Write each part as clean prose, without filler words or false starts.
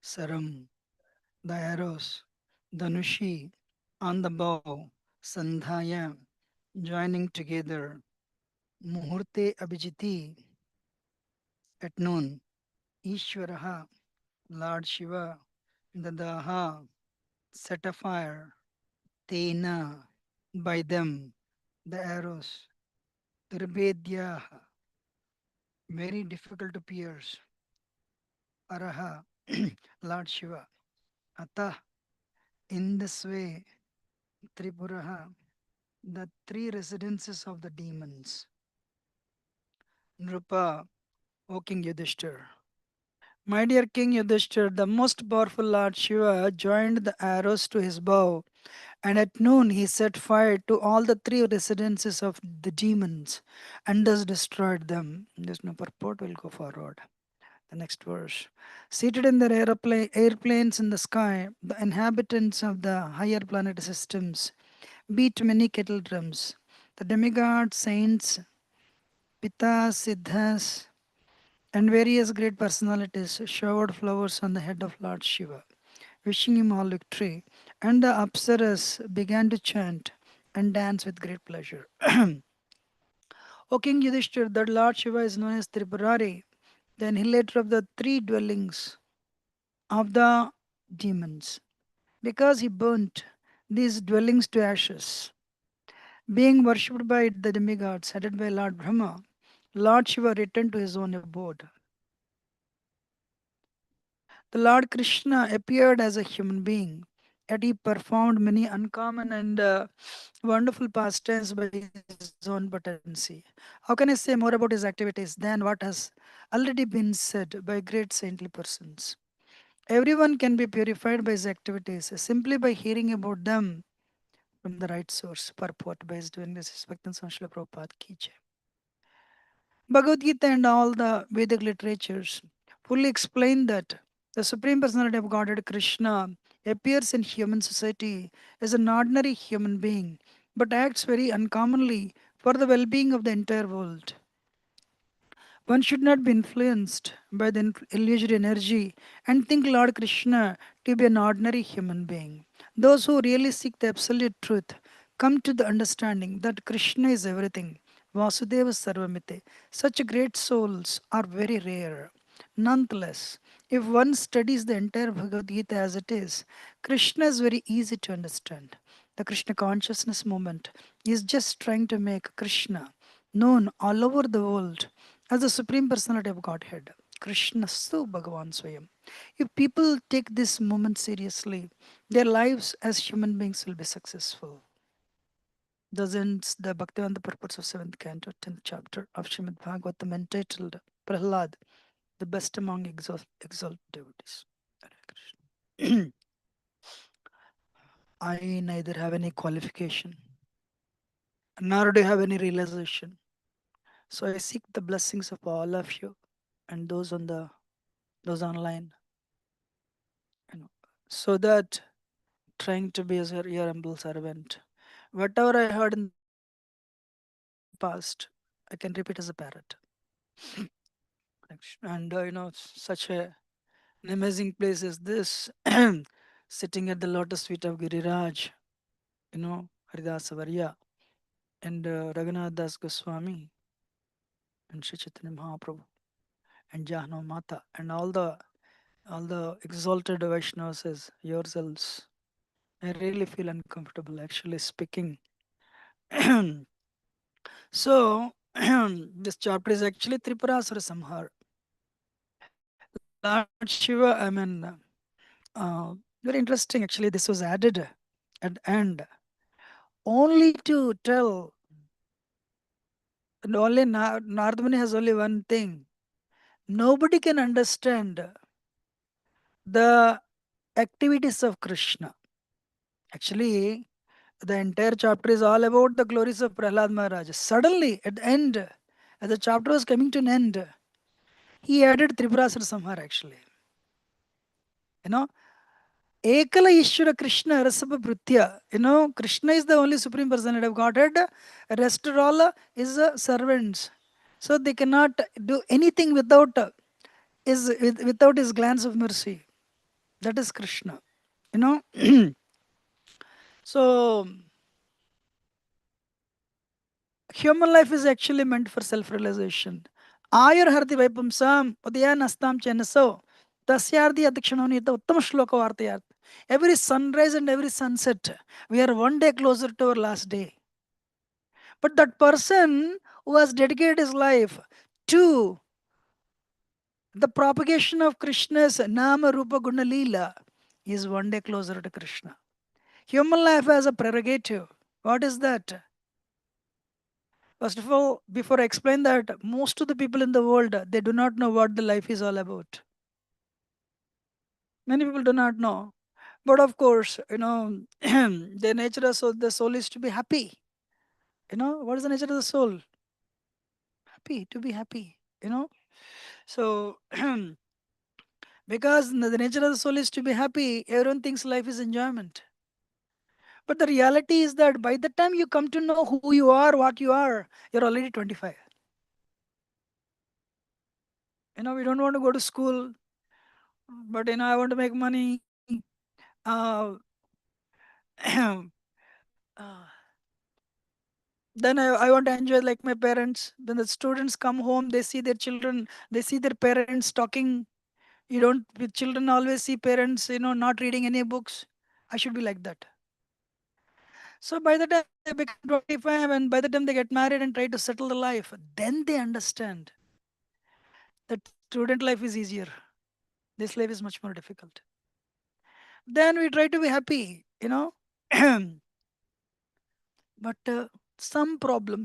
Saram, the arrows, Dhanushi, on the bow, Sandhaya, joining together, Muhurte Abhijiti, at noon, Ishvaraha, Lord Shiva, Dadaha, set afire, Tena, by them, the arrows, Tribedya, very difficult to pierce, Araha, Lord Shiva, Atah, in this way, Tripuraha, the three residences of the demons. Nrupa, O King Yudhishthir. My dear King Yudhishthir, the most powerful Lord Shiva joined the arrows to his bow, and at noon he set fire to all the three residences of the demons, and thus destroyed them. There's no purport, we'll go forward. The next verse. Seated in their airplanes in the sky, the inhabitants of the higher planet systems beat many kettle drums. The demigods, saints, pitas, siddhas, and various great personalities showered flowers on the head of Lord Shiva, wishing him all victory. And the Apsaras began to chant and dance with great pleasure. O King Yudhishthir, that Lord Shiva is known as Tripurari, the annihilator of the three dwellings of the demons, because he burnt these dwellings to ashes. Being worshipped by the demigods, headed by Lord Brahma, Lord Shiva returned to his own abode. The Lord Krishna appeared as a human being, yet he performed many uncommon and wonderful pastimes by his own potency. How can I say more about his activities than what has already been said by great saintly persons? Everyone can be purified by his activities simply by hearing about them from the right source. Purport by his doing this is Bhaktan Swami Prabhupada ki jai. Bhagavad Gita and all the Vedic literatures fully explain that the Supreme Personality of Godhead Krishna appears in human society as an ordinary human being but acts very uncommonly for the well being of the entire world. One should not be influenced by the illusory energy and think Lord Krishna to be an ordinary human being. Those who really seek the absolute truth come to the understanding that Krishna is everything. Vasudeva Sarvamite. Such great souls are very rare. Nonetheless, if one studies the entire Bhagavad Gita as it is, Krishna is very easy to understand. The Krishna consciousness movement is just trying to make Krishna known all over the world as the Supreme Personality of Godhead, Krishna Su Bhagavan Swayam. If people take this moment seriously, their lives as human beings will be successful. Thus ends the Bhaktivedanta purports of 7th canto, 10th chapter of Srimad Bhagavatam entitled Prahlad, the best among exalted devotees. Hare Krishna. I neither have any qualification nor do I have any realization. So I seek the blessings of all of you and those online, you know, so that trying to be as your humble servant. Whatever I heard in the past, I can repeat as a parrot. And such an amazing place is this, sitting at the lotus feet of Giriraj, Haridas Varya and Raghunath Das Goswami and Sri Chaitanya Mahaprabhu and Jahno Mata and all the exalted Vaishnavas as yourselves. I really feel uncomfortable actually speaking. So, this chapter is actually Tripurasura Samhar. Lord Shiva, very interesting actually. This was added at the end only to tell, and only Nardmuni has only one thing. Nobody can understand the activities of Krishna. Actually, the entire chapter is all about the glories of Prahlad Maharaj. Suddenly, at the end, as the chapter was coming to an end, he added Tripurasura Samhar actually. You know, Ekala Ishvara Krishna Rasapa Bhrutya. Krishna is the only Supreme Personality of Godhead. Rest all is servants. So they cannot do anything without without his glance of mercy. That is Krishna. You know, so human life is actually meant for self-realization. Ayurharti Vaipumsam, Udayanastam Chenaso, Tasyardi Adikshanoni, the Uttam Shloka Vartayat. Every sunrise and every sunset, we are one day closer to our last day. But that person who has dedicated his life to the propagation of Krishna's Nama Rupa Guna Leela is one day closer to Krishna. Human life has a prerogative. What is that? First of all, before I explain that, most of the people in the world they do not know what the life is all about. Many people do not know. But of course, the nature of the soul is to be happy. What is the nature of the soul? Happy, to be happy. So because the nature of the soul is to be happy, everyone thinks life is enjoyment. But the reality is that by the time you come to know who you are, what you are, you're already 25. We don't want to go to school, but I want to make money. Uh, uh, then I want to enjoy like my parents. Then the students come home, they see their children, they see their parents talking. You don't, with children always see parents, not reading any books. I should be like that. So by the time they become 25 and by the time they get married and try to settle the life, then they understand that student life is easier. This life is much more difficult. Then we try to be happy. But some problem.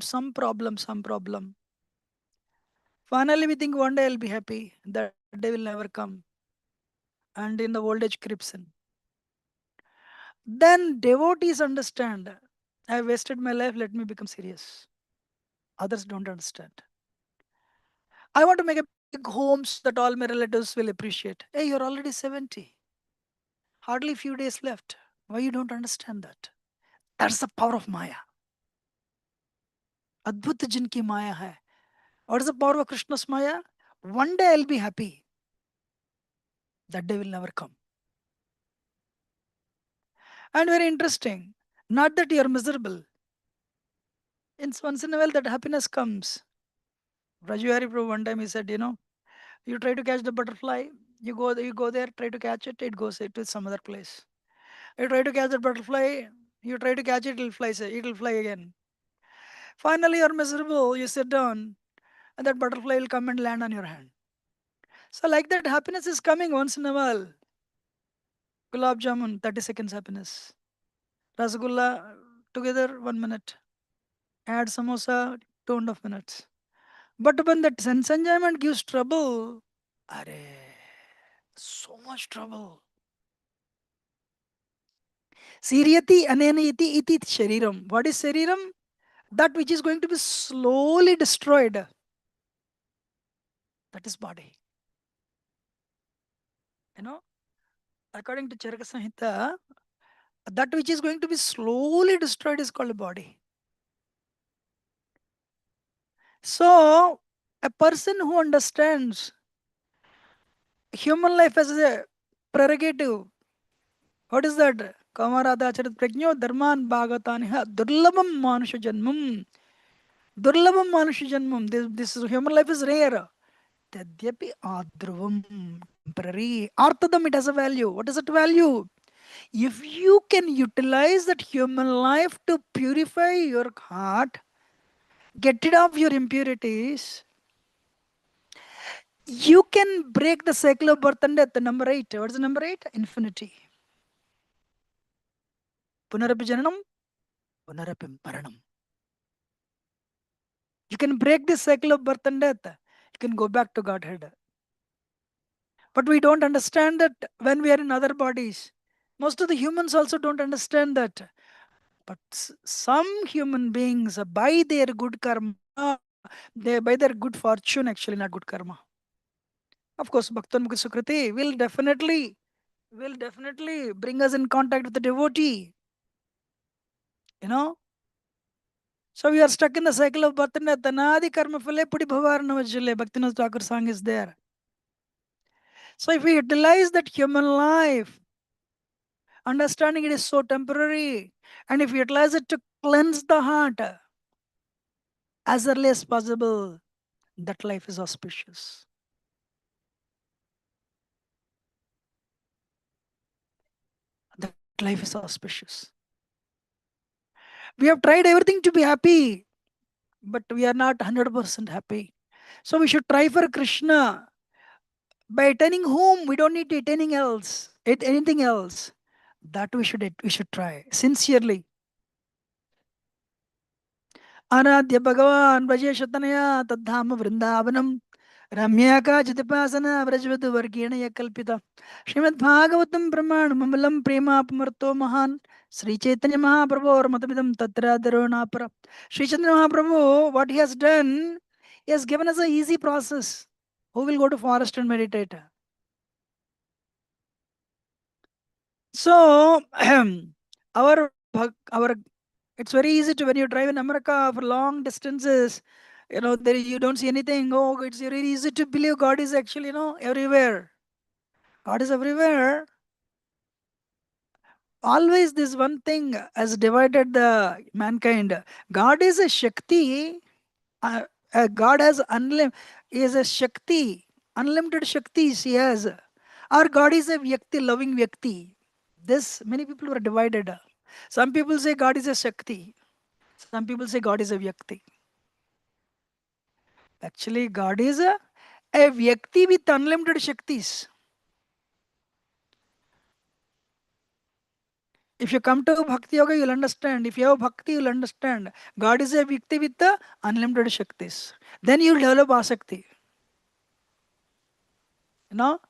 Finally, we think one day I'll be happy. That day will never come. And in the old age creeps in. Then devotees understand. I wasted my life, let me become serious. Others don't understand. I want to make a big home so that all my relatives will appreciate. Hey, you're already 70. Hardly few days left. Why you don't understand that? That's the power of Maya. Adbhut jinki Maya hai. What is the power of Krishna's Maya? One day I'll be happy. That day will never come. And very interesting. Not that you're miserable. Once in a while that happiness comes. Rajwari Prabhu one time he said, you try to catch the butterfly, you go there, try to catch it, it goes to some other place. You try to catch the butterfly, you try to catch it, it'll fly again. Finally you're miserable, you sit down, and that butterfly will come and land on your hand. So like that happiness is coming once in a while. Gulab jamun, 30 seconds happiness. Rasgulla together 1 minute. Add samosa 2.5 minutes. But when that sense enjoyment gives trouble, arey, so much trouble. Siriyati anenayati iti shariram. What is shariram? That which is going to be slowly destroyed. That is body. You know, according to Charaka Samhita, that which is going to be slowly destroyed is called body. So, a person who understands human life as a prerogative, what is that? Kamarada Charit Prajno Dharman Bhagataniha Durlabam Manusha Janmam. Durlabam Manusha Janmam. This human life is rare. Tadyapi Adruvam temporary. Arthadam, it has a value. What is it value? If you can utilize that human life to purify your heart, get rid of your impurities, you can break the cycle of birth and death. The number 8. What is the number 8? Infinity. Punarapi Jananam, Punarapi Maranam. You can break this cycle of birth and death. You can go back to Godhead. But we don't understand that when we are in other bodies. Most of the humans also don't understand that. But some human beings, by their good karma, by their good fortune, actually not good karma. Of course, Bhaktan Sukriti will definitely bring us in contact with the devotee. You know. So we are stuck in the cycle of birth and death. Anadi karma phale pudi bhavar navajale. Bhaktivinoda Thakur song is there. So if we utilize that human life, understanding it is so temporary, and if we utilize it to cleanse the heart as early as possible, that life is auspicious. That life is auspicious. We have tried everything to be happy, but we are not 100% happy. So we should try for Krishna by attaining whom we don't need to attaining else, anything else. That we should try sincerely. आराध्य भगवान ब्रजेश तनया तद्धाम वृंदावनम रम्याका चितिपासन व्रजवत वर्गीण कल्पिता श्रीमद्भागवतम प्रमाण ममलम प्रेमापमर्तो महान श्री चैतन्य महाप्रभु और मतमिदम तत्र दरुणापर Shri Chaitanya Mahaprabhu what he has done, he has given us a easy process. Who will go to forest and meditate? So our it's very easy to, when you drive in America for long distances, there you don't see anything. Oh, it's very easy to believe God is actually, everywhere. God is everywhere. Always this one thing has divided the mankind. God is a Shakti. God has is a Shakti, unlimited Shaktis he has. Or God is a Vyakti, loving Vyakti. This, many people were divided. Some people say God is a Shakti. Some people say God is a Vyakti. Actually, God is a Vyakti with unlimited Shaktis. If you come to Bhakti Yoga, you'll understand. If you have Bhakti, you'll understand. God is a Vyakti with the unlimited Shaktis. Then you'll develop Asakti. You know?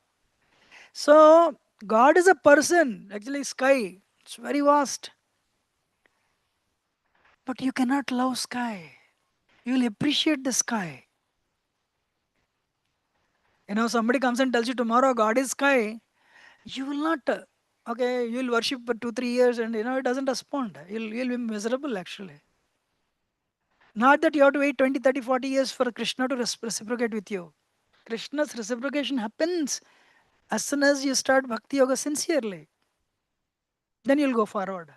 So, God is a person, actually, sky. It's very vast. But you cannot love sky. You will appreciate the sky. Somebody comes and tells you tomorrow God is sky, you will not, okay, you will worship for 2 3 years and it doesn't respond. You'll be miserable actually. Not that you have to wait 20 30 40 years for Krishna to reciprocate with you. Krishna's reciprocation happens as soon as you start bhakti yoga sincerely. Then you'll go forward.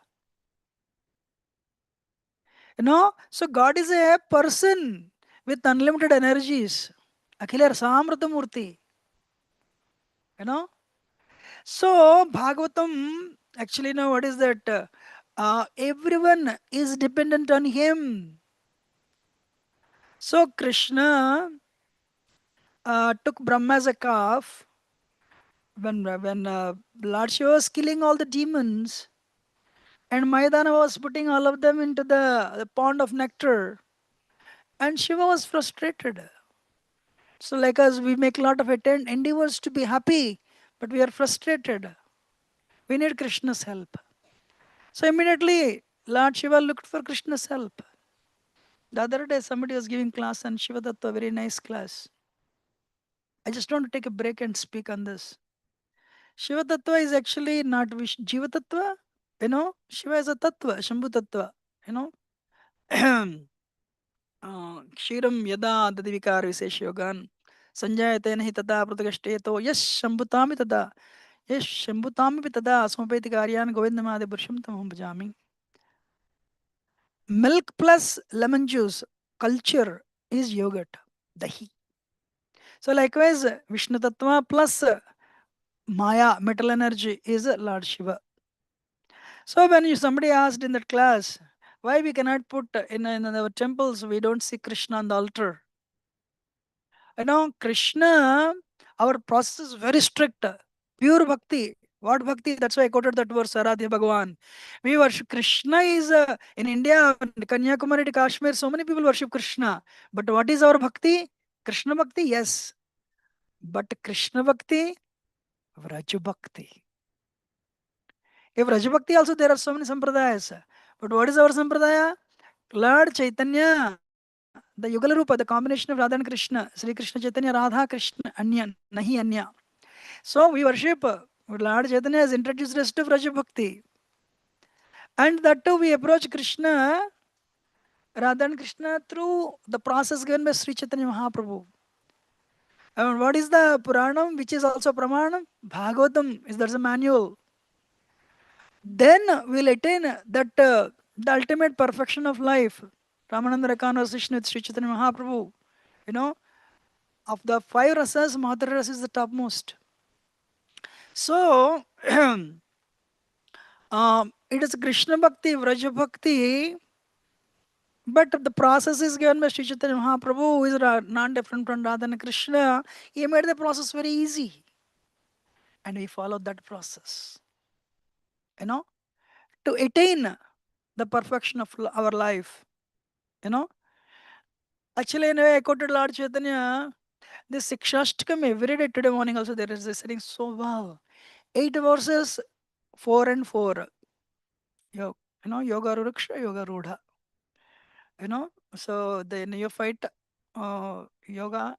So God is a person with unlimited energies. Akhilar Samritamurti. You know? So Bhagavatam, actually, what is that? Everyone is dependent on him. So Krishna took Brahma as a calf when Lord Shiva was killing all the demons, and Maidana was putting all of them into the pond of nectar, and Shiva was frustrated. So like us, we make a lot of endeavors to be happy, but we are frustrated. We need Krishna's help. So immediately Lord Shiva looked for Krishna's help. The other day somebody was giving class on Shiva Tattva, very nice class. I just want to take a break and speak on this. Shiva Tattva is actually not Jiva Tattva. Shiva is a Tattva, Shambhu Tattva. You know, Kshiram Yada Dadivikar Visesh Yogan. Sanjayate nahi tada pratagashte yes Shambhutami tada. Yes Shambhutami tada asmapeti karyan govindamade purusham tamam bhajami. Milk plus lemon juice culture is yogurt, dahi. So likewise, Vishnu Tattva plus Maya, metal energy, is Lord Shiva. So when somebody asked in that class, why we cannot put in our temples, we don't see Krishna on the altar. Krishna, our process is very strict. Pure bhakti. What bhakti? That's why I quoted that verse, Aradhya Bhagavan. We worship Krishna is in India, Kanyakumari to Kashmir, so many people worship Krishna. But what is our bhakti? Krishna bhakti, yes. But Krishna bhakti, Vraj bhakti. If Vraj bhakti also, there are so many sampradayas. But what is our sampradaya? Lord Chaitanya, the Yugal Rupa, the combination of Radha and Krishna, Sri Krishna Chaitanya, Radha Krishna, Anya, Nahi Anya. So we worship. Lord Chaitanya has introduced us to Vraj bhakti. And that too we approach Krishna, Radha and Krishna through the process given by Sri Chaitanya Mahaprabhu. And what is the Puranam, which is also Pramanam? Bhagavatam is there's a manual. Then we'll attain that the ultimate perfection of life. Ramananda conversation with Sri Chaitanya Mahaprabhu. You know, of the five rasas, Madhurya rasa is the topmost. So, it is Krishna Bhakti, Vraja Bhakti, but the process is given by Sri Chaitanya Mahaprabhu, who is not different from Radha and Krishna. He made the process very easy, and we followed that process. You know, to attain the perfection of our life. You know, actually, in a way, I quoted Lord Chaitanya. This Sikshashtakam every day today morning also there is this sitting so well. 8 verses, 4 and 4. Yo, Yoga Ruksha, Yoga Rudha. So the neophyte yoga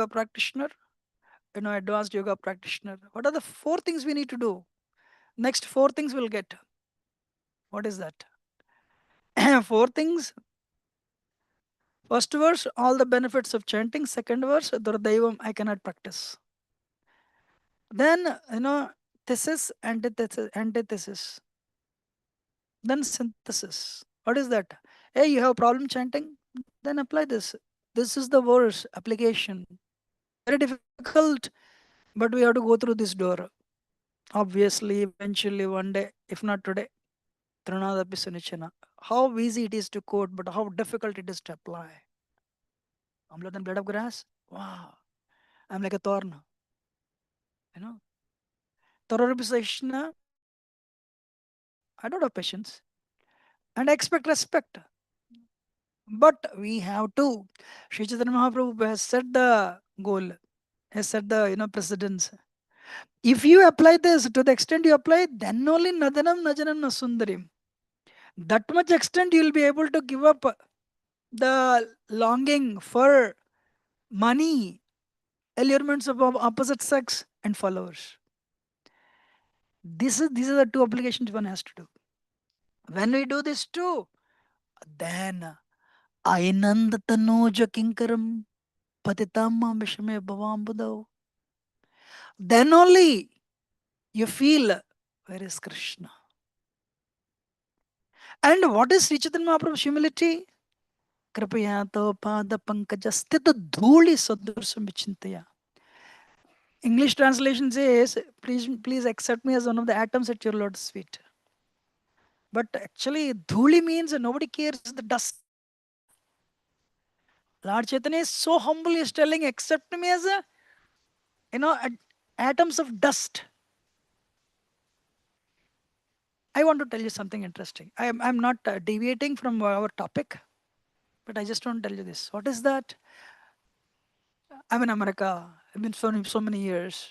practitioner, advanced yoga practitioner. What are the four things we need to do? Next four things we'll get. What is that? Four things. First verse, all the benefits of chanting. Second verse, Durdaivam, I cannot practice. Then, thesis, antithesis. Then synthesis. What is that? Hey, you have problem chanting? Then apply this. This is the verse application. Very difficult, but we have to go through this door. Obviously, eventually, one day, if not today, Trinadapi Sunichana. How easy it is to quote, but how difficult it is to apply. Amla than blade of grass? Wow. I'm like a thorn. You know, Thorough Sashna, I don't have patience. And I expect respect. But we have to. Sri Chaitanya Mahaprabhu has set the goal, has set the precedence. If you apply this to the extent you apply, then only Nadanam Najanam Nasundarim. That much extent you will be able to give up the longing for money, allurements of opposite sex, and followers. These are the two obligations one has to do. When we do this too, then Ainand Tanoja Kinkaram Patitamma Vishame Bhavambudao. Then only you feel where is Krishna. And what is Sri Chaitanya Mahaprabhu's humility? कृपया तो पाद पंकज स्थित धूलि सदृशम विचिंतया. English translation says, please accept me as one of the atoms at your Lord's feet. But actually, dhuli means nobody cares the dust. Lord Chaitanya is so humble, he is telling, accept me as atoms of dust. I want to tell you something interesting. I'm not deviating from our topic, but I just want to tell you this. What is that? I'm in America. I've been so many years.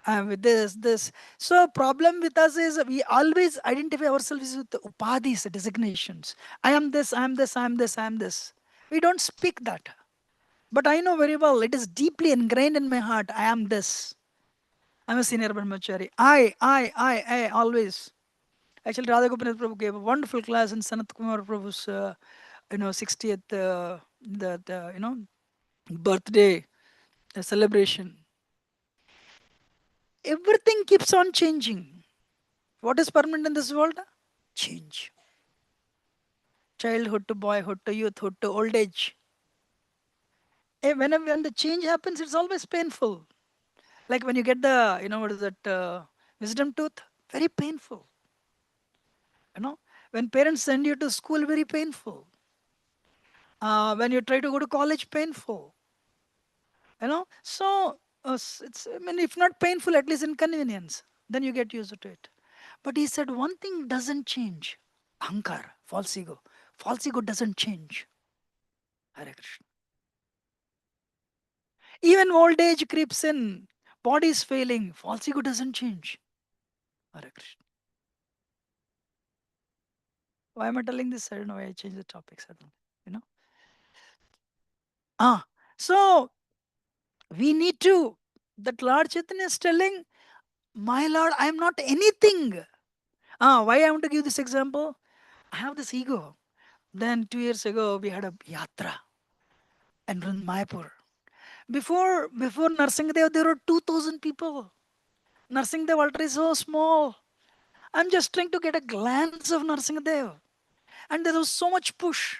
I'm with this. So problem with us is we always identify ourselves with the upadhis, designations. I am this, I am this, I am this, I am this. We don't speak that. But I know very well, it is deeply ingrained in my heart. I am this. I'm a senior brahmachari. I, always. Actually, Radha Gopinath Prabhu gave a wonderful class in Sanat Kumar Prabhu's, 60th, birthday celebration. Everything keeps on changing. What is permanent in this world? Change. Childhood to boyhood to youthhood to old age. When the change happens, it's always painful. Like when you get the, what is that, wisdom tooth? Very painful. When parents send you to school, very painful. When you try to go to college, painful. So it's, I mean, if not painful, at least inconvenience. Then you get used to it. But he said one thing doesn't change. Ahankar, false ego. False ego doesn't change. Hare Krishna. Even old age creeps in. Body is failing. False ego doesn't change. Hare Krishna. Why am I telling this? I don't know why I changed the topic suddenly. You know? Ah, so we need to. That Lord Chaitanya is telling, my Lord, I am not anything. Why I want to give this example? I have this ego. Then 2 years ago, we had a yatra in Mayapur. Before Narsingadev, there were 2,000 people. Narsingadev altar is so small. I'm just trying to get a glance of Narsingadev. And there was so much push.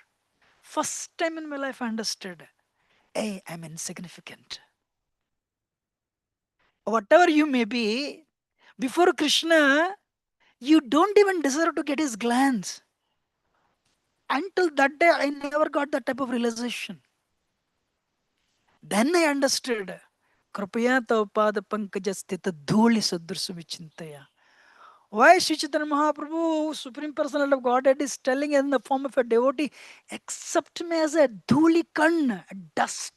First time in my life I understood. Hey, I'm insignificant. Whatever you may be, before Krishna, you don't even deserve to get his glance. Until that day, I never got that type of realization. Then I understood. Kripaya taupada pankajastita dhuli sadrusu vichintaya. Why Sri Chaitanya Mahaprabhu, Supreme Personality of Godhead, is telling in the form of a devotee, accept me as a dhuli kan, a dust.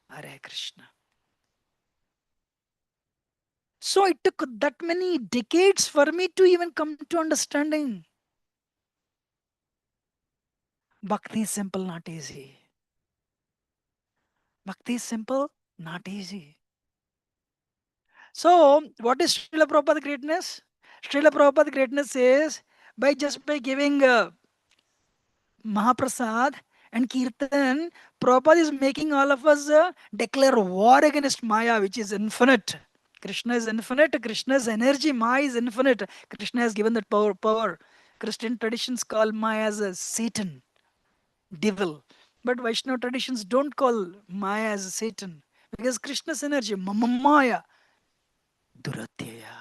Hare Krishna. So it took that many decades for me to even come to understanding. Bhakti is simple, not easy. Bhakti is simple, not easy. So, what is Srila Prabhupada greatness? Srila Prabhupada greatness is by giving Mahaprasad and Kirtan, Prabhupada is making all of us declare war against Maya, which is infinite. Krishna is infinite, Krishna's energy, Maya is infinite. Krishna has given that power. Christian traditions call Maya as a Satan, devil. But Vaishnava traditions don't call Maya as a Satan. Because Krishna's energy, Maya, Duratyaya.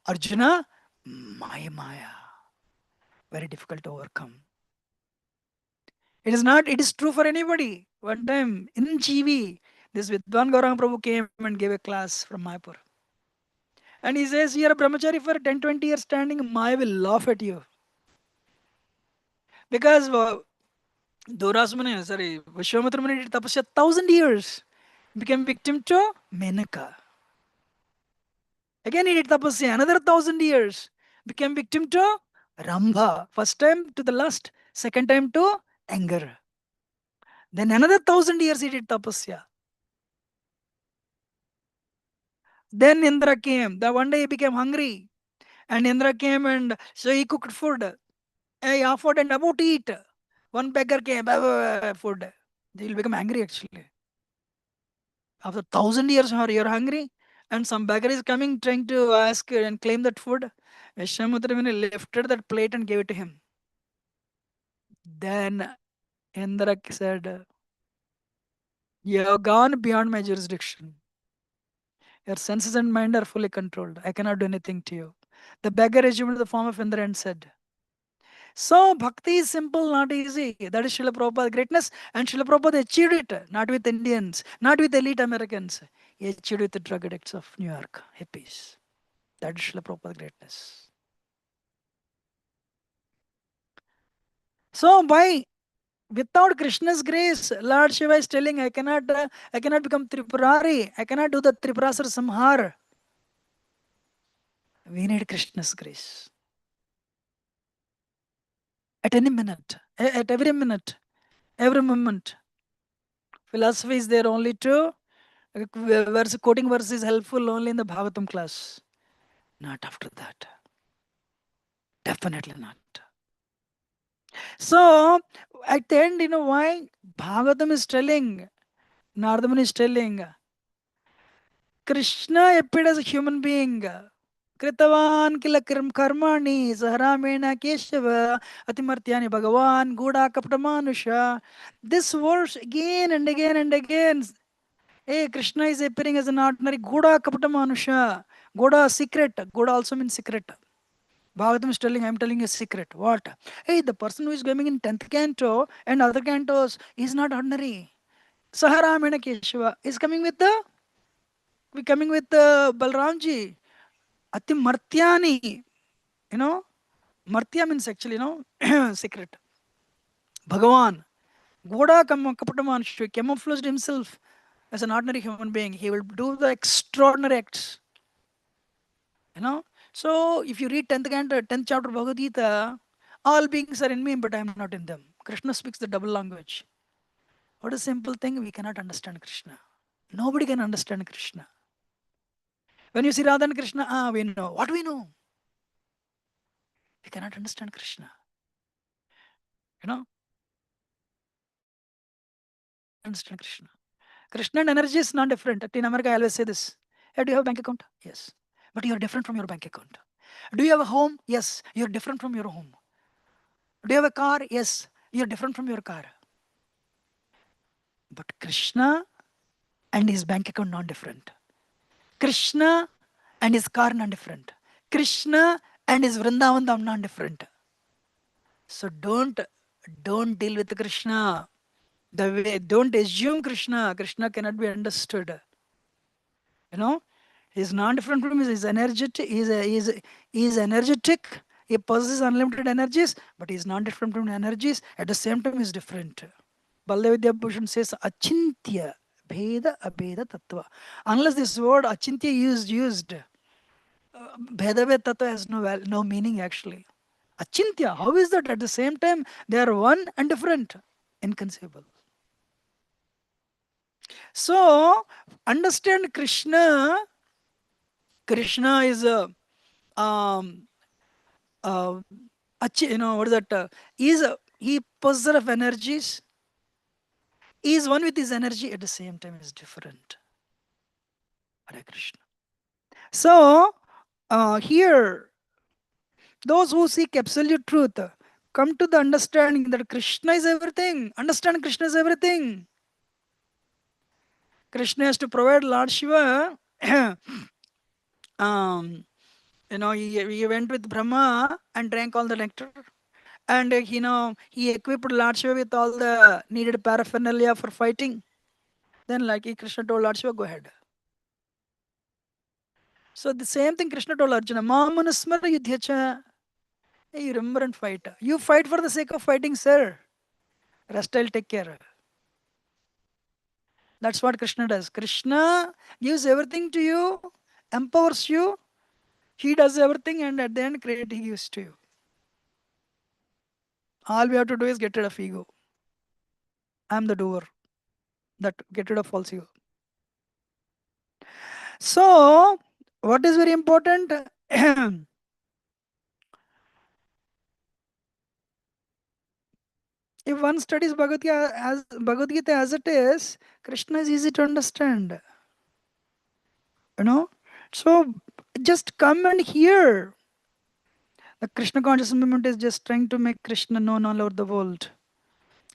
Arjuna, Maya. Very difficult to overcome. It is not, it is true for anybody. One time in GV, this Vidwan Gauranga Prabhu came and gave a class from Mayapur. And he says, you're a brahmachari for 10, 20 years standing, Maya will laugh at you. Because Durasmani, sorry, Vishwamitra Muni did tapasya 1,000 years. Became victim to Menaka. Again he did tapasya another 1,000 years. Became victim to Rambha. First time to the lust. Second time to anger. Then another 1,000 years he did tapasya. Then Indra came. The one day he became hungry. And Indra came and so he cooked food. He offered and about to eat. One beggar came, food. He'll become angry actually. After 1,000 years you're hungry. And some beggar is coming trying to ask and claim that food. Vishwamutra Muni lifted that plate and gave it to him. Then Indra said, you have gone beyond my jurisdiction. Your senses and mind are fully controlled. I cannot do anything to you. The beggar assumed the form of Indra and said, so bhakti is simple, not easy. That is Srila Prabhupada's greatness. And Srila Prabhupada achieved it, not with Indians, not with elite Americans. He achieved with the drug addicts of New York, hippies. That is Srila Prabhupada's greatness. So by without Krishna's grace, Lord Shiva is telling, I cannot become Tripurari. I cannot do the Tripurasura Samhar. We need Krishna's grace. At any minute, at every moment. Philosophy is there only to quoting verse is helpful only in the Bhagavatam class. Not after that. Definitely not. So at the end, you know why? Bhagavatam is telling, Nardaman is telling, Krishna appeared as a human being. Kritavan kila karmani saharamena keshava atimartyani bhagavan guda kaptamanusha. This verse again and again and again. Hey, Krishna is appearing as an ordinary Goda Kapata Manusha. Goda secret. Goda also means secret. Bhagavatam is telling, I am telling a secret. What? Hey, the person who is going in 10th canto and other cantos is not ordinary. Saharamena Keshava is coming with Balramji. Ati Martyani. You know, Martya means actually, secret. Bhagavan. Goda Kapatamanusha camouflaged himself as an ordinary human being. He will do the extraordinary acts. You know, so if you read 10th canto, 10th chapter Bhagavad Gita, all beings are in me, but I am not in them. Krishna speaks the double language. What a simple thing, we cannot understand Krishna. Nobody can understand Krishna. When you see Radha and Krishna, we know. What we know? We cannot understand Krishna. You know? understand Krishna. Krishna and energy is not different. In America, I always say this. Hey, do you have a bank account? Yes. But you're different from your bank account. Do you have a home? Yes. You're different from your home. Do you have a car? Yes. You're different from your car. But Krishna and his bank account not different. Krishna and his car not different. Krishna and his Vrindavan Dham not different. So don't deal with Krishna. The way don't assume Krishna. Krishna cannot be understood. You know, he's not different from his energetic. He's energetic. He possesses unlimited energies, but he's not different from energies. At the same time, he's different. Baldev Vidyabhushan says achintya bheda abheda tattva. Unless this word achintya is used, bheda bheda tattva has no meaning actually. Achintya, how is that? At the same time, they are one and different, inconceivable. So understand Krishna. Krishna is a um, what is that? He possessor of energies. He is one with his energy. At the same time, is different. Hare Krishna. So here, those who seek absolute truth come to the understanding that Krishna is everything. Understand Krishna is everything. Krishna has to provide Lord Shiva. He went with Brahma and drank all the nectar. And he equipped Lord Shiva with all the needed paraphernalia for fighting. Then, like Krishna told Lord Shiva, go ahead. So the same thing Krishna told Arjuna, Mamanusmara yudhyacha. Hey, you remember and fight. You fight for the sake of fighting, sir. Rest I'll take care. That's what Krishna does. Krishna gives everything to you, empowers you. He does everything, and at the end, credit he gives to you. All we have to do is get rid of ego. I'm the doer. That get rid of false ego. So, what is very important? If one studies Bhagavad Gita as it is, Krishna is easy to understand. So just come and hear. The Krishna conscious movement is just trying to make Krishna known all over the world.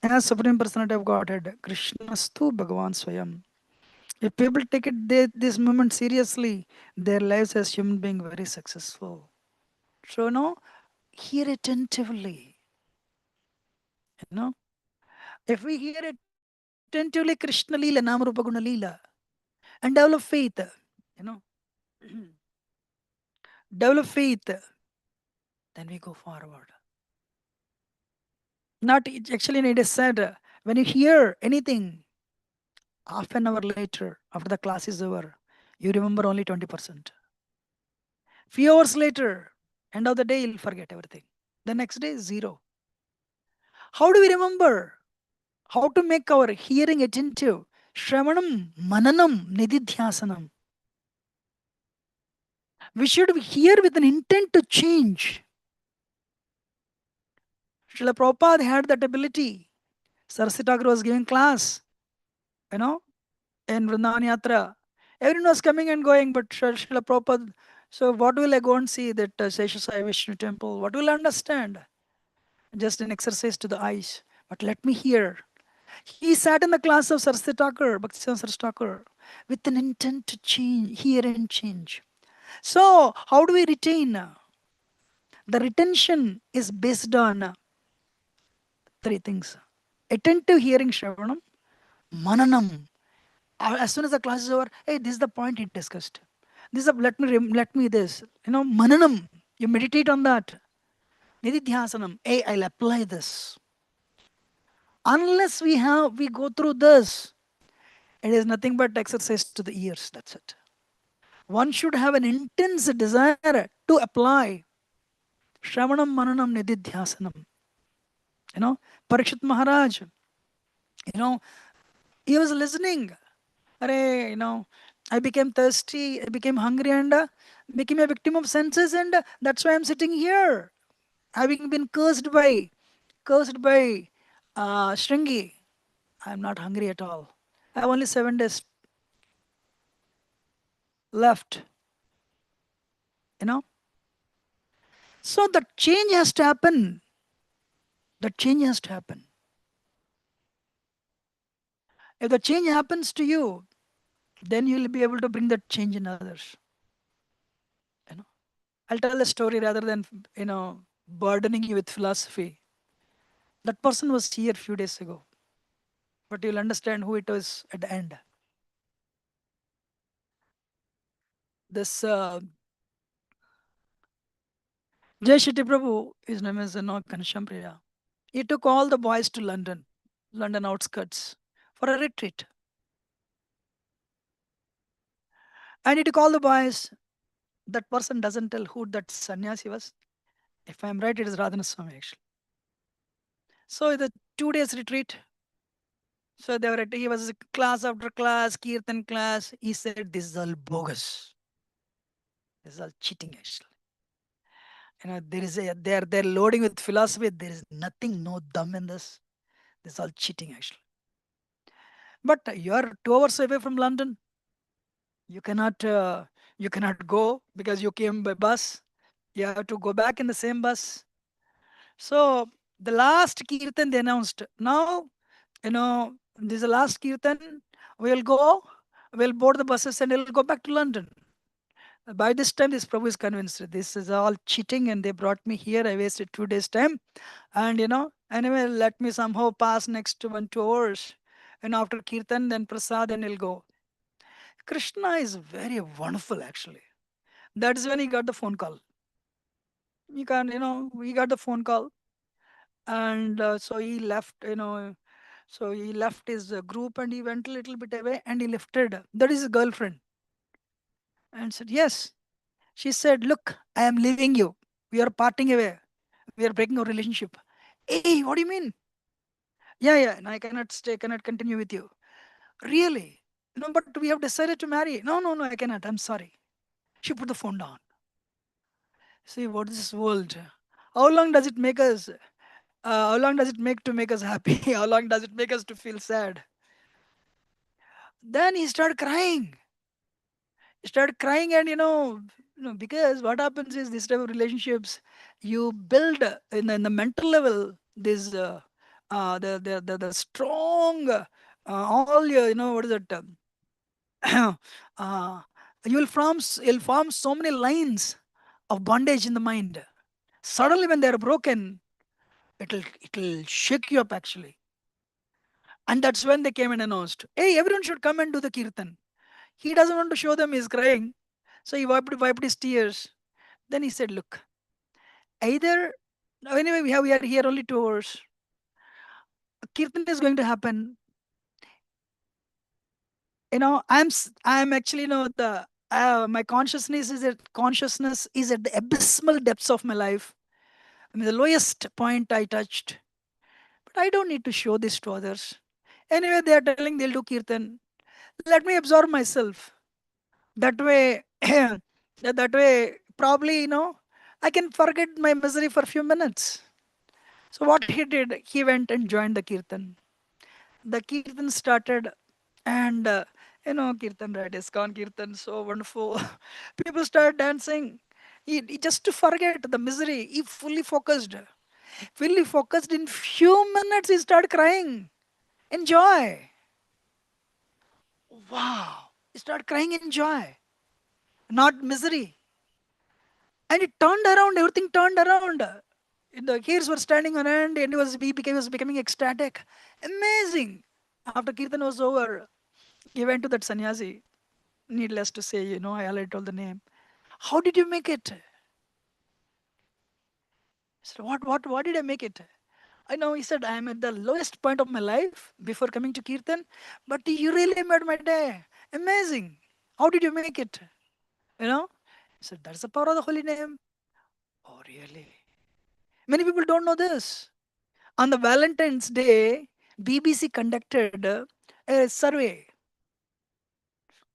As Supreme Personality of Godhead, Krishnastu Bhagavan Swayam. If people take this movement seriously, their lives as human being very successful. So hear attentively. If we hear attentively Krishna Leela, Namarupa Guna Leela, and develop faith, you know, develop faith, then we go forward. Not actually, it is said when you hear anything, half an hour later, after the class is over, you remember only 20%. Few hours later, end of the day, you'll forget everything. The next day, zero. How do we remember? How to make our hearing attentive? Shravanam, Mananam, Nididhyasanam. We should hear with an intent to change. Srila Prabhupada had that ability. Saraswati Thakur was giving class, in Vrindavan Yatra. Everyone was coming and going, but Srila Prabhupada, so what will I go and see that Seshasai Vishnu temple? What will I understand? Just an exercise to the eyes. But let me hear. He sat in the class of Saraswati Thakur, Bhaktisiddhanta Saraswati Thakur, with an intent to change, hear and change. So, how do we retain? The retention is based on three things. Attentive hearing Shravanam, Mananam. As soon as the class is over, hey, this is the point he discussed. This is let me this. Mananam. You meditate on that. Nididhyasanam. Hey, I'll apply this. Unless we go through this, it is nothing but exercise to the ears. That's it. One should have an intense desire to apply Shravanam, Mananam, Nididhyasanam. Parikshit Maharaj, he was listening. I became thirsty, I became hungry, and became a victim of senses, and that's why I'm sitting here, having been cursed by Shringi. I'm not hungry at all. I have only 7 days left, you know. So the change has to happen. The change has to happen. If the change happens to you, then you will be able to bring that change in others. You know. I'll tell a story rather than burdening you with philosophy. That person was here a few days ago, but you'll understand who it was at the end. This Jay Shetty Prabhu, his name is Kansham Priya. He took all the boys to London, London outskirts, for a retreat. And he took all the boys. That person doesn't tell who that sannyasi was. If I'm right, it is Radhana Swami actually. So the 2 days retreat. So they were he was class after class, kirtan class. He said, "This is all bogus. This is all cheating actually. There is they're loading with philosophy. There is nothing, no dumb in this. This is all cheating actually. But you're 2 hours away from London. You cannot go because you came by bus. You have to go back in the same bus. So the last kirtan they announced. Now, this is the last kirtan. We'll go, we'll board the buses and we'll go back to London. By this time, this Prabhu is convinced this is all cheating and they brought me here. I wasted 2 days' time. And anyway, let me somehow pass next 1 2 hours. And after kirtan, then prasad, and he'll go. Krishna is very wonderful actually. That is when he got the phone call. We got the phone call, and so he left. So he left his group and he went a little bit away and he lifted. That is his girlfriend, and said, "Yes." She said, "Look, I am leaving you. We are parting away. We are breaking our relationship." Hey, what do you mean? Yeah, yeah. And I cannot stay. Cannot continue with you. Really? No, but we have decided to marry. No, no, no. I cannot. I'm sorry. She put the phone down. See, what is this world? How long does it make us? How long does it make us happy? How long does it make us to feel sad? Then he started crying. He started crying, and because what happens is this type of relationships, you build in the mental level this the strong all your what is it? uh, you'll form so many lines of bondage in the mind. Suddenly, when they are broken, it'll shake you up actually. And that's when they came and announced, "Hey, everyone should come and do the kirtan." He doesn't want to show them he's crying, so he wiped his tears. Then he said, "Look, either anyway we are here only 2 hours. Kirtan is going to happen. I'm actually the my consciousness is at the abysmal depths of my life. I mean the lowest point I touched. But I don't need to show this to others. Anyway, they are telling they'll do kirtan. Let me absorb myself. That way, that way, probably, I can forget my misery for a few minutes." So what he did, he went and joined the kirtan. The kirtan started, and kirtan, right? Iskon kirtan, so wonderful. People started dancing. He just to forget the misery. He fully focused. In few minutes, he started crying. Enjoy. Wow. He started crying in joy, not misery. And it turned around, everything turned around. The hairs were standing on end, and he was becoming ecstatic. Amazing. After Kirtan was over, he went to that sannyasi. Needless to say, I already told the name. "How did you make it?" I said, what did I make it? I know, he said, "I am at the lowest point of my life before coming to Kirtan, but you really made my day. Amazing. How did you make it? You know? He said, "That's the power of the holy name." Oh, really? Many people don't know this. On the Valentine's Day, BBC conducted a survey.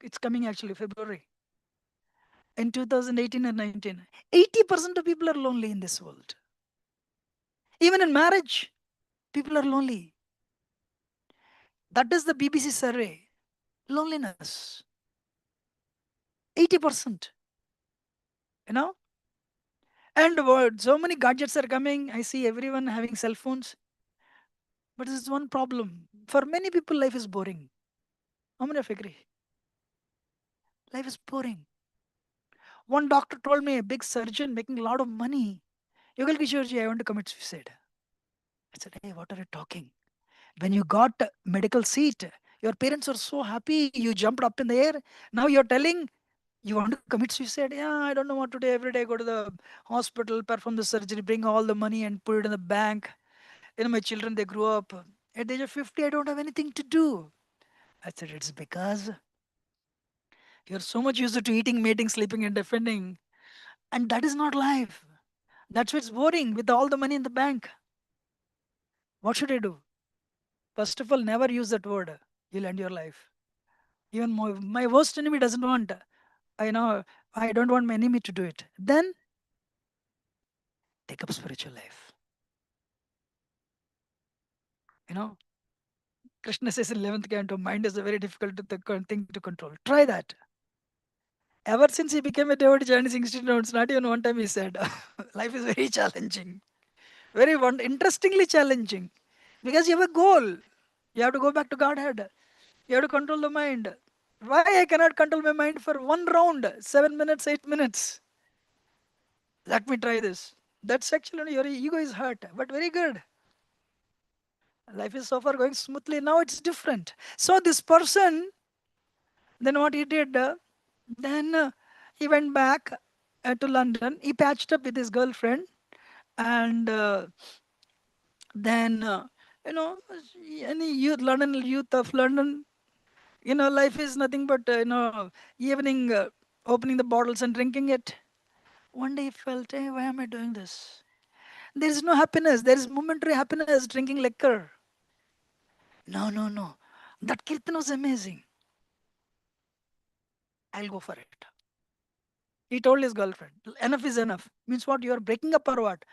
It's coming actually February in 2018 and 19. 80% of people are lonely in this world. Even in marriage, people are lonely. That is the BBC survey. Loneliness. 80%. You know? And so many gadgets are coming. I see everyone having cell phones. But this is one problem. For many people, life is boring. How many of you agree? Life is boring. One doctor told me, a big surgeon making a lot of money. Yugal Kishorji, I want to commit suicide. I said, hey, what are you talking? When you got a medical seat, your parents were so happy. You jumped up in the air. Now you're telling you want to commit suicide. Yeah, I don't know what to do. Every day I go to the hospital, perform the surgery, bring all the money and put it in the bank. My children, they grew up. At the age of 50, I don't have anything to do. I said, it's because you're so much used to eating, mating, sleeping, and defending. And that is not life. That's why it's boring with all the money in the bank. What should I do? First of all, never use that word. You'll end your life. Even my worst enemy doesn't want. I know I don't want my enemy to do it. Then take up spiritual life. You know, Krishna says in 11th canto, mind is a very difficult thing to control. Try that. Ever since he became a devotee, journey 16 rounds, not even one time he said, life is very challenging. Very interestingly challenging. Because you have a goal. You have to go back to Godhead. You have to control the mind. Why I cannot control my mind for one round, 7 minutes, 8 minutes? Let me try this. That's actually your ego is hurt, but very good. Life is so far going smoothly. Now it's different. So this person, then what he did, then he went back to London. He patched up with his girlfriend, and then any youth of London, life is nothing but evening opening the bottles and drinking it. One day he felt, hey, why am I doing this? There is no happiness. There is momentary happiness drinking liquor. No, no, no. That kirtan was amazing. I'll go for it. He told his girlfriend, enough is enough. Means what? You are breaking up or what?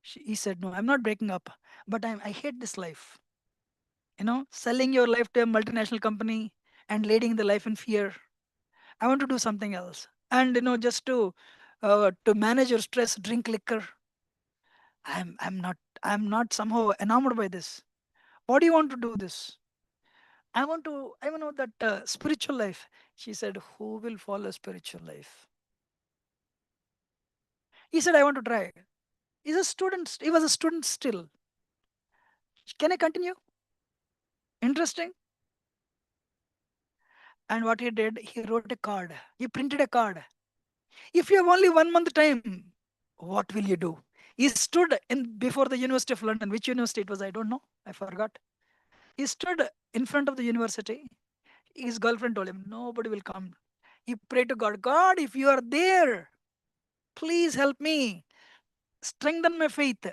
He said, no, I'm not breaking up, but I hate this life. Selling your life to a multinational company and leading the life in fear. I want to do something else. And just to manage your stress, drink liquor. I'm not somehow enamored by this. What do you want to do this? I want to know that spiritual life. She said, who will follow spiritual life? He said, I want to try. He's a student. He was a student still. Can I continue? Interesting. And what he did, he wrote a card. He printed a card. If you have only 1 month time, what will you do? He stood in before the University of London. Which university it was, I don't know. I forgot. He stood in front of the university. His girlfriend told him, nobody will come. He prayed to God, God, if you are there, please help me. Strengthen my faith.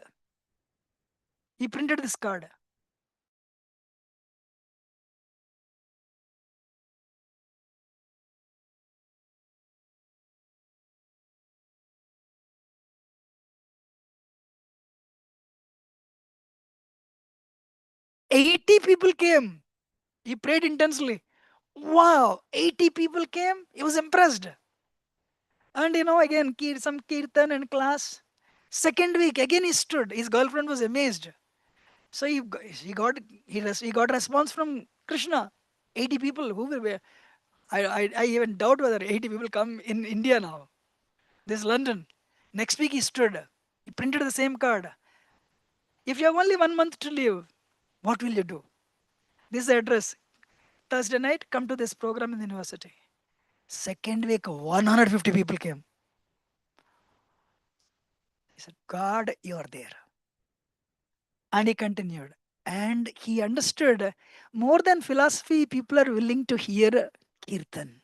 He printed this card. 80 people came. He prayed intensely. Wow, 80 people came. He was impressed. And again, some kirtan and class. Second week, again he stood. His girlfriend was amazed. So he got response from Krishna. 80 people. Who will be? I even doubt whether 80 people come in India now. This is London. Next week he stood. He printed the same card. If you have only 1 month to live, what will you do? This is the address. Thursday night, come to this program in the university. Second week, 150 people came. He said, God, you are there. And he continued. And he understood more than philosophy, people are willing to hear Kirtan.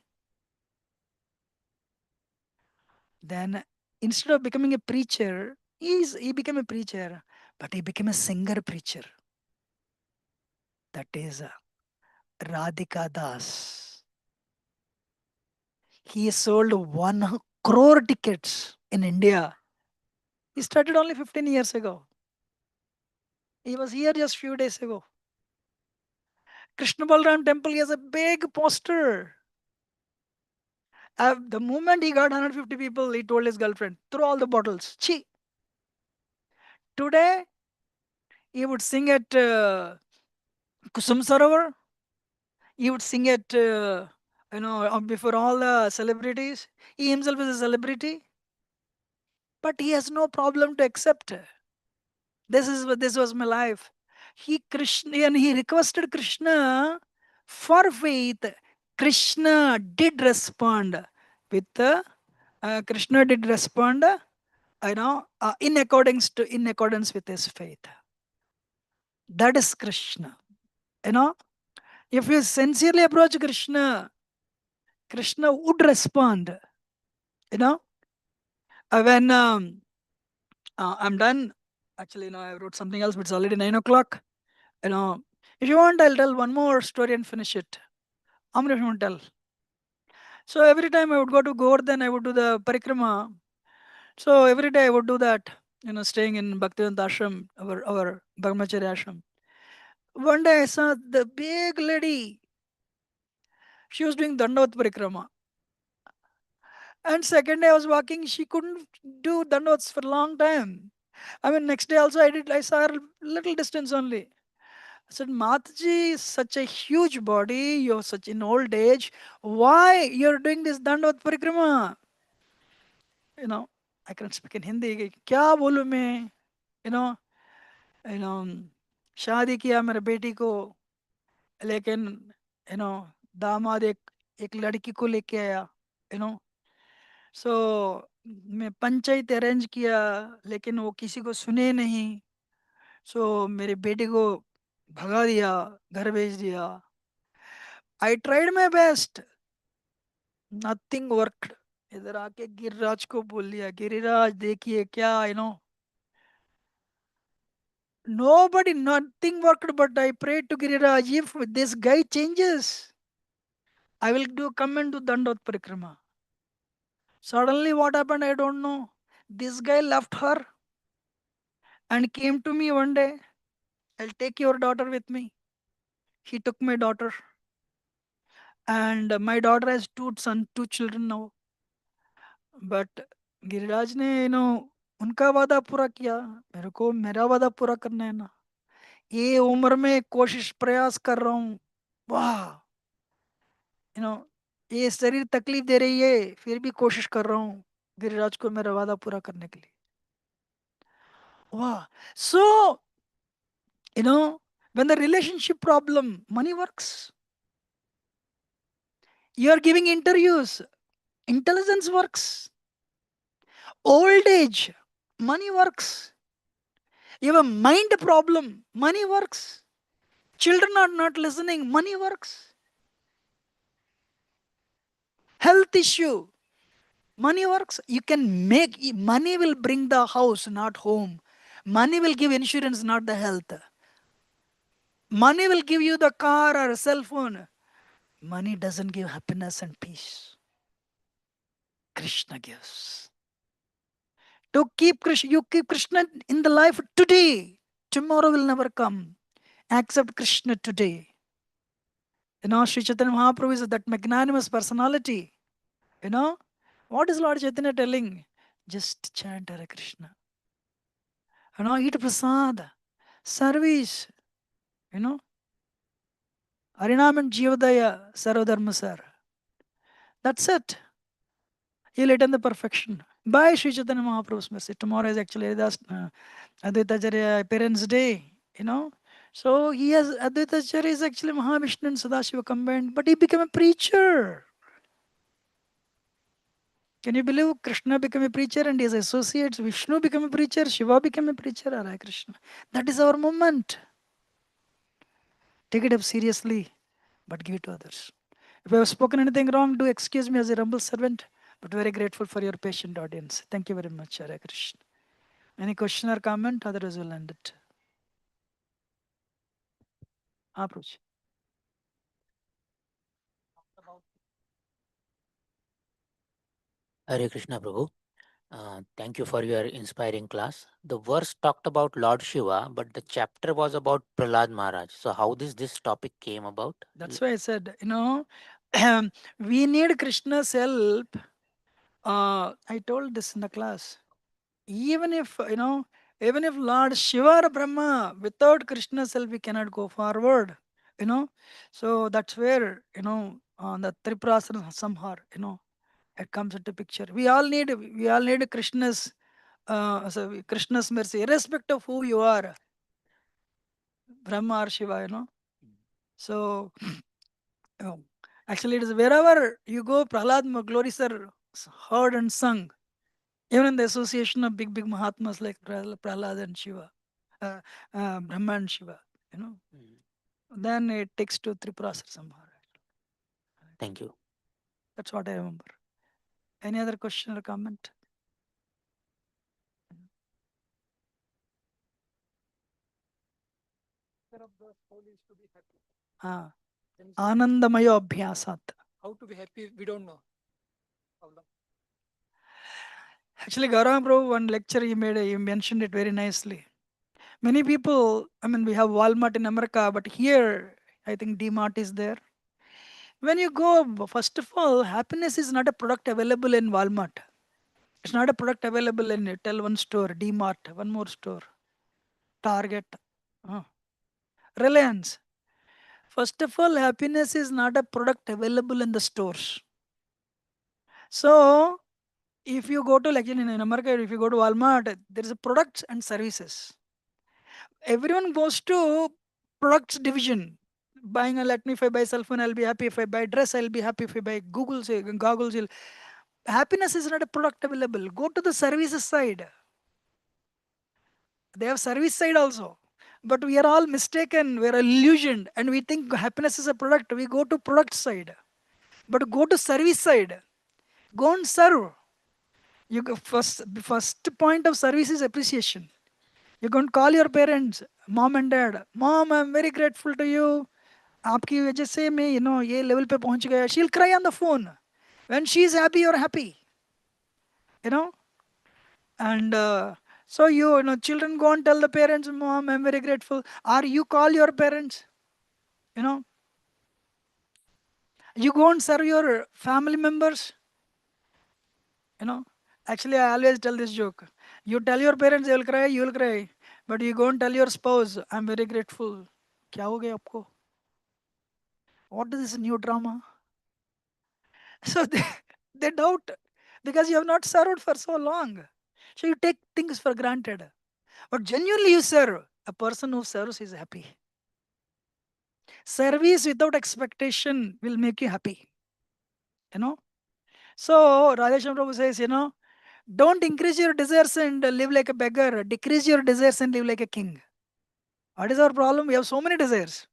Then, instead of becoming a preacher, he became a preacher, but he became a singer preacher. That is Radhika Das. He sold 1 crore tickets in India. He started only 15 years ago. He was here just few days ago. Krishna Balram temple, he has a big poster. The moment he got 150 people, he told his girlfriend, throw all the bottles. Chi. Today, he would sing at Kusum Sarovar. He would sing at, before all the celebrities. He himself is a celebrity, but he has no problem to accept. This was my life. He requested Krishna for faith. Krishna did respond with Krishna did respond, in accordance with his faith. That is Krishna. You know, if you sincerely approach Krishna, Krishna would respond. You know, when I'm done. Actually, I wrote something else, but it's already 9 o'clock. You know, if you want, I'll tell one more story and finish it. How many of you want to tell? So every time I would go to Govardhan, I would do the parikrama. So every day I would do that. Staying in Bhaktivedanta Ashram, our Brahmacharya Ashram. One day I saw the big lady. She was doing Dandavat parikrama. And second day I was walking, she couldn't do Dandavats for a long time. I mean, next day also I saw her little distance only. I said, Mataji, such a huge body, you're such in old age. Why you're doing this Dandavat parikrama? You know, I can speak in Hindi. क्या बोलूँ मैं? You know, you know, शादी किया मेरे बेटी को, लेकिन दामाद एक लड़की को लेके आया. You know, so मैं पंचायत अरेंज किया, लेकिन वो किसी को सुने नहीं. So मेरे बेटे को भगा दिया, घर भेज दिया. I tried my best. Nothing worked. इधर आके गिरिराज को बोल दिया, गिरिराज देखिए क्या. Nobody, nothing worked, but I prayed to Giriraj, if this guy changes, I will come and do Dandot Parikrama. Suddenly what happened, I don't know. This guy left her and came to me one day. I'll take your daughter with me. He took my daughter. And my daughter has two children now. But Giriraj ने उनका वादा पूरा किया. मेरे को मेरा वादा पूरा करना है ना. ये उम्र में कोशिश प्रयास कर रहा हूँ. वाह. यू नो ये शरीर तकलीफ दे रही है, फिर भी कोशिश कर रहा हूँ गिरिराज को मेरा वादा पूरा करने के लिए. वाह. सो you know when the relationship problem, money works. You are giving interviews, intelligence works. Old age, money works. You have a mind problem, money works. Children are not listening, money works. Health issue, money works. You can make money will bring the house, not home. Money will give insurance, not the health. Money will give you the car or a cell phone. Money doesn't give happiness and peace. Krishna gives. To keep Krishna, you keep Krishna in the life today. Tomorrow will never come. Accept Krishna today. Sri Chaitanya Mahaprabhu is that magnanimous personality. What is Lord Chaitanya telling? Just chant Hare Krishna. Eat prasad. Service. You know, Harinam and Jivadaya, Sarvadharma Sar. That's it. You'll attain the perfection. By Sri Chaitanya Mahaprabhu's mercy. Tomorrow is actually Advaita Acharya Parents' Day. So he has Advaita Acharya is actually Mahavishnu and Sadashiva combined, but he became a preacher. Can you believe Krishna became a preacher and his associates, Vishnu became a preacher, Shiva became a preacher, Hare Krishna. That is our moment. Take it up seriously, but give it to others. If I have spoken anything wrong, do excuse me as a humble servant, but very grateful for your patient audience. Thank you very much, Hare Krishna. Any question or comment? Otherwise, we'll end it. Approach. Hare Krishna Prabhu. Thank you for your inspiring class. The verse talked about Lord Shiva, but the chapter was about Prahlad Maharaj. So, how this topic came about? That's why I said, we need Krishna's help. I told this in the class. Even if, even if Lord Shiva or Brahma, without Krishna's help, we cannot go forward. You know, so that's where, the Triprasana Samhar, it comes into picture. We all need Krishna's mercy, irrespective of who you are, Brahma or Shiva, So, oh, actually, it is wherever you go, glories are heard and sung. Even in the association of big, big Mahatmas like Prahlad and Shiva, uh, Brahma and Shiva, you know, Mm. then it takes to Tripurasar Samhara. Thank you. That's what I remember. Any other question or comment? Of the soul is to be happy. Ah, Anandamaya Abhyasat. How to be happy, we don't know. How long? Actually, Gaurav Prabhu, one lecture he mentioned it very nicely. Many people, I mean, we have Walmart in America, but here, I think D-Mart is there. When you go, first of all, happiness is not a product available in Walmart. It's not a product available in tell one store, D-Mart, one more store, Target, uh, Reliance. First of all, happiness is not a product available in the stores. So, if you go to, like in America, if you go to Walmart, there is a products and services. Everyone goes to products division. Buying a, let me, if I buy cell phone, I'll be happy. If I buy dress, I'll be happy. If I buy goggles, happiness is not a product available. Go to the services side. They have service side also. But we are all mistaken. We are illusioned, and we think happiness is a product. We go to product side. But go to service side. Go and serve. You go first point of service is appreciation. You can call your parents, mom and dad. Mom, I'm very grateful to you. आपकी वजह से मैं ये level पे पहुंच गया. She'll cry on the phone. When she's happy, you're happy. You know. And so children go and tell the parents, Mom, I'm very grateful. Or you call your parents. You know. You go and serve your family members. You know. Actually, I always tell this joke. You tell your parents they will cry, you will cry. But you go and tell your spouse, I'm very grateful. क्या हो गया आपको? What is this new drama? So they doubt because you have not served for so long. So you take things for granted. But genuinely you serve. A person who serves is happy. Service without expectation will make you happy. You know. So Radhesham Prabhu says, don't increase your desires and live like a beggar. Decrease your desires and live like a king. What is our problem? We have so many desires.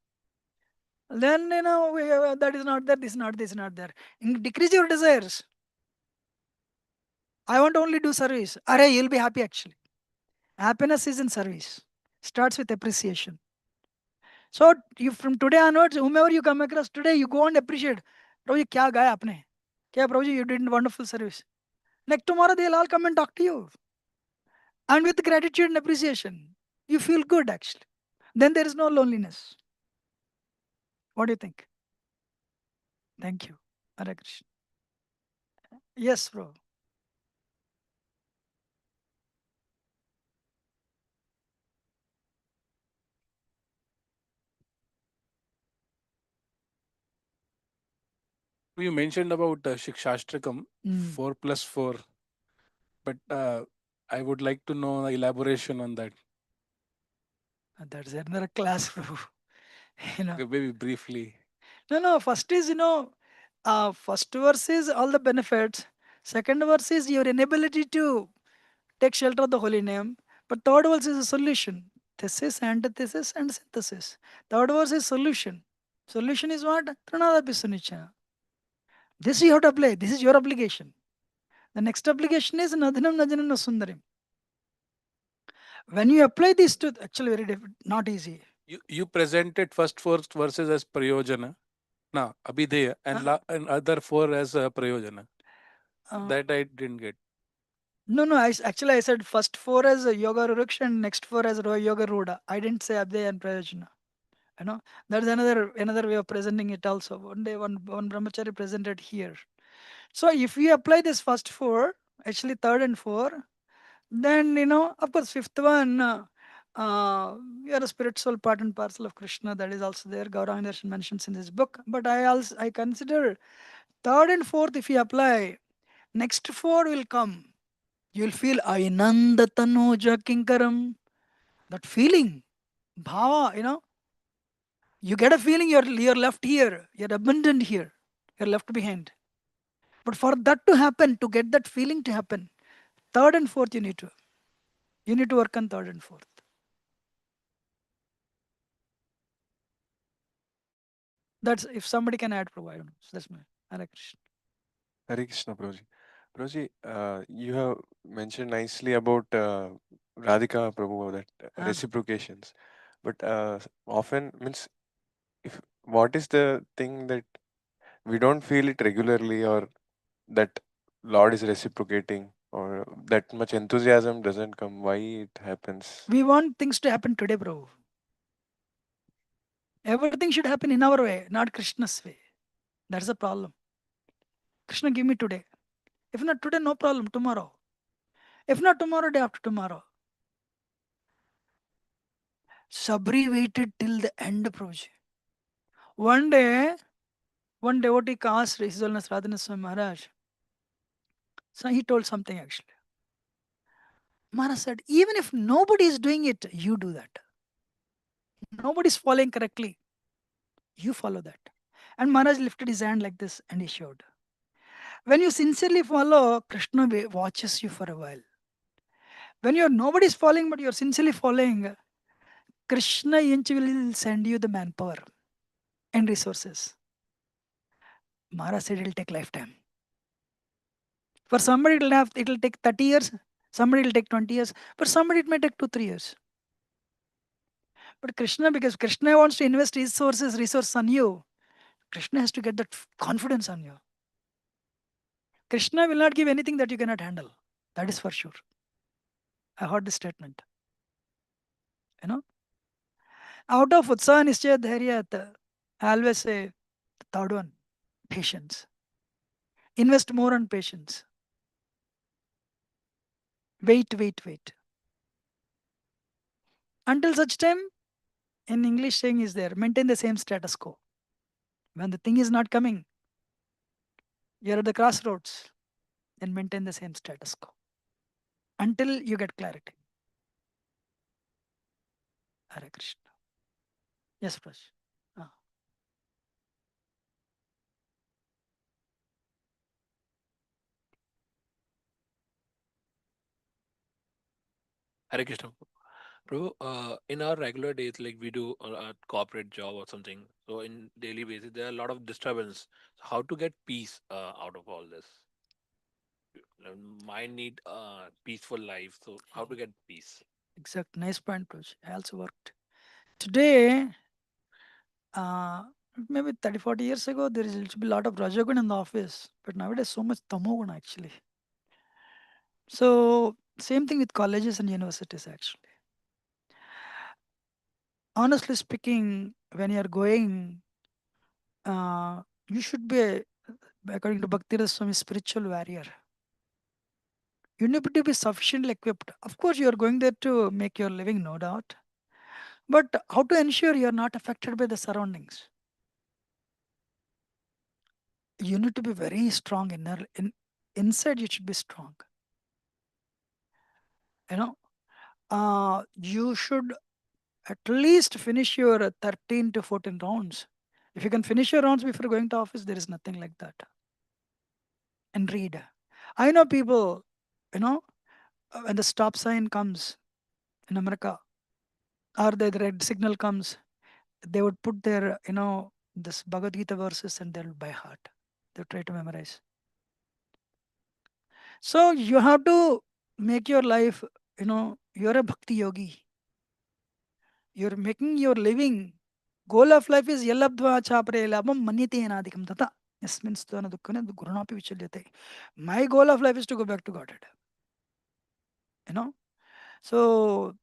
Then we have, that is not there, this is not this, is not there. Decrease your desires. I want to only do service. Array, you'll be happy actually. Happiness is in service. Starts with appreciation. So you from today onwards, whomever you come across today, you go and appreciate. Prabhuji, kya gaya apne? Kya Prabhuji, you did wonderful service. Like tomorrow they'll all come and talk to you. And with gratitude and appreciation, you feel good actually. Then there is no loneliness. What do you think? Thank you. Hare Krishna. Yes, bro. You mentioned about Shikshashtakam Mm. 4+4, but I would like to know elaboration on that. That's another class, bro. you know. Okay, maybe briefly. No. First is, first verse is all the benefits. Second verse is your inability to take shelter of the holy name. But third verse is a solution. Thesis, antithesis, and synthesis. Third verse is solution. Solution is what? Trinadapi Sunichana. This you have to apply. This is your obligation. The next obligation is Nadhinam Najanam Sundarim. When you apply these two, actually very not easy. You presented first four verses as Prayojana, na Abhideya, and Uh, and other four as Prayojana. uh, That I didn't get. No, no. Actually, I said first four as a yoga ruruksha and next four as yoga ruda. I didn't say abhyaya and prayojana. You know, that's another way of presenting it also. One day, one brahmachari presented here. So if we apply this first four, actually third and four, then of course, fifth one. We are a spiritual part and parcel of Krishna. That is also there. Gauranga Darshan mentions in this book. But I consider third and fourth. If we apply, next four will come. You'll feel Ainanda Tanoja Kinkaram. That feeling, bhava. You get a feeling you're left here. You're abandoned here. You're left behind. But for that to happen, to get that feeling to happen, third and fourth you need to work on third and fourth. That's if somebody can add, provide. So that's my Hare Krishna. Hare Krishna, Prabhuji. Prabhuji, you have mentioned nicely about Radhika Prabhu, that Ah, reciprocations. But often means, if what is the thing that we don't feel it regularly, or that Lord is reciprocating, or that much enthusiasm doesn't come? Why it happens? we want things to happen today, bro. Everything should happen in our way, not Krishna's way. That's the problem. Krishna, give me today. If not today, no problem. Tomorrow. If not tomorrow, day after tomorrow. Sabri waited till the end, Prabhuji. One day, one devotee asked His Holiness Radhana Swami Maharaj. So he told something actually. Maharaj said, even if nobody is doing it, you do that. Nobody is following correctly. You follow that. And Maharaj lifted his hand like this and he showed. When you sincerely follow, Krishna watches you for a while. When you're nobody is following, but you're sincerely following, Krishna eventually will send you the manpower and resources. Maharaj said it'll take lifetime. For somebody it'll take 30 years, somebody it'll take 20 years, but somebody it may take 2-3 years. But Krishna, because Krishna wants to invest resources on you, Krishna has to get that confidence on you. Krishna will not give anything that you cannot handle. That is for sure. I heard this statement. You know, out of Utsaha Nischaya Dhairya, I always say the third one, patience. Invest more on patience. Wait, wait, wait. Until such time, in English saying is there, maintain the same status quo. When the thing is not coming, you're at the crossroads, then maintain the same status quo until you get clarity. Hare Krishna. Yes, Praj. Ah. Hare Krishna. Bro, in our regular days, like we do a corporate job or something, so in daily basis, there are a lot of disturbance. So how to get peace out of all this? Mind need peaceful life. So how to get peace? Exact. Nice point, Praj. I also worked. Today, uh, maybe 30, 40 years ago, there used to be a lot of Rajagun in the office. But nowadays, so much Tamogun actually. So, same thing with colleges and universities actually. Honestly speaking, when you're going, you should be, according to Bhakti Swami, spiritual warrior. You need to be sufficiently equipped. Of course, you are going there to make your living, no doubt. But how to ensure you are not affected by the surroundings? You need to be very strong inside. You should be strong. You know, you should at least finish your 13 to 14 rounds. If you can finish your rounds before going to office, there is nothing like that. And read. I know people, you know, when the stop sign comes in America or the red signal comes, they would put their, this Bhagavad Gita verses and they'll by heart. They try to memorize. So you have to make your life, you're a bhakti yogi. You're making your living. Goal of life is yalabdva chapre labam manyate enadikam tata. Yasmin sthana dukkane gurunapi vichalyate. My goal of life is to go back to Godhead. you know. So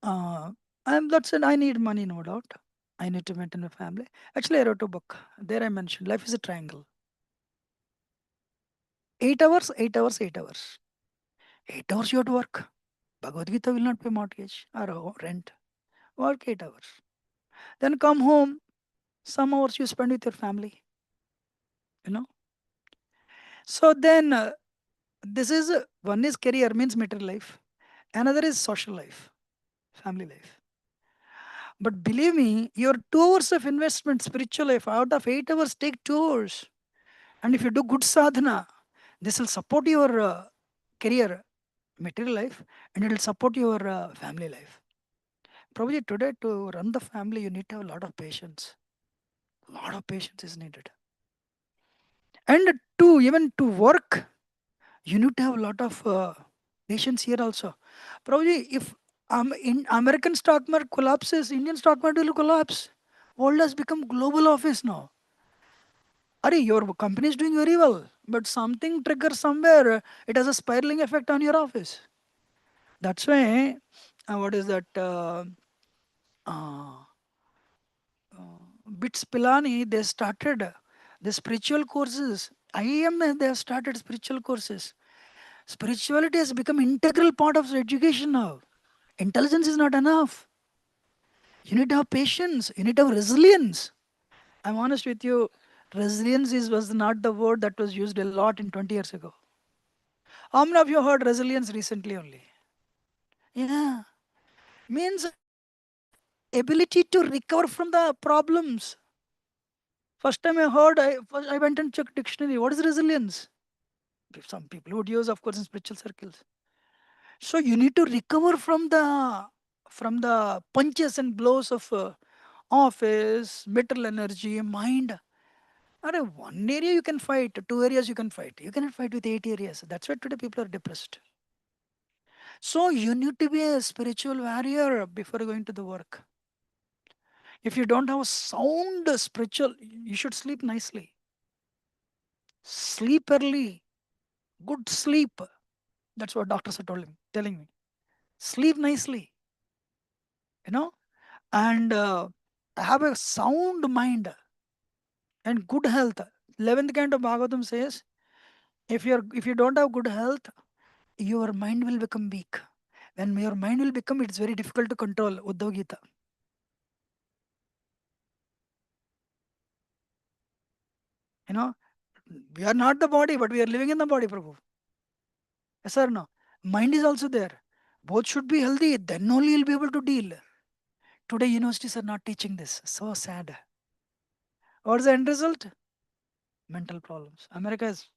that's it. I need money, no doubt. I need to maintain my family. Actually, I wrote a book. There I mentioned life is a triangle. 8 hours, 8 hours, 8 hours. 8 hours you have to work. Bhagavad Gita will not pay mortgage or rent. Work 8 hours. Then come home. Some hours you spend with your family. You know. So then this is one is career means material life. Another is social life, family life. But believe me, your 2 hours of investment, spiritual life, out of 8 hours, take 2 hours. And if you do good sadhana, this will support your career, material life, and it will support your family life. Probably today to run the family, you need to have a lot of patience. A lot of patience is needed. And to even to work, you need to have a lot of patience here also. Probably if in American stock market collapses, Indian stock market will collapse. World has become global office now. Are your company is doing very well, but something triggers somewhere. It has a spiraling effect on your office. That's why, what is that? Uh, Bits Pilani, they started the spiritual courses. IIM, they have started spiritual courses. Spirituality has become integral part of education now. Intelligence is not enough. You need to have patience. You need to have resilience. I'm honest with you. Resilience was not the word that was used a lot in 20 years ago. How many of you heard resilience recently only? Yeah. Means ability to recover from the problems. First time I went and checked dictionary. What is resilience? Some people would use, of course, in spiritual circles. So you need to recover from the punches and blows of office, mental energy, mind. One area you can fight, 2 areas you can fight. You cannot fight with 8 areas. That's why today people are depressed. So you need to be a spiritual warrior before going to the work. If you don't have a sound spiritual, you should sleep nicely. Sleep early. Good sleep. That's what doctors are telling me. Sleep nicely, you know, and have a sound mind and good health. 11th kind of Bhagavatam says, if you don't have good health, your mind will become weak. When your mind will become, it's very difficult to control. Uddhav Gita. You know, we are not the body, but we are living in the body, Prabhu. Yes or no? Mind is also there. Both should be healthy. Then only you'll be able to deal. Today, universities are not teaching this. So sad. What is the end result? Mental problems. America is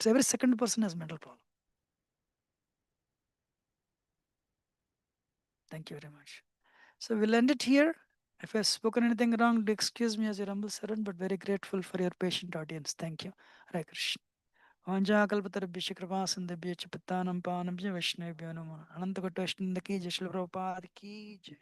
every second person has mental problem. Thank you very much. So we'll end it here. If I've spoken anything wrong, do excuse me as your humble servant, but very grateful for your patient audience. Thank you. Hare Krishna. Vanjakalpatarabhya kripa sindhibhya च पत्तानं पानं च वैष्णवेभ्यो नमः अनंत कोटि वैष्णव की जय श्री प्रभुपाद की जय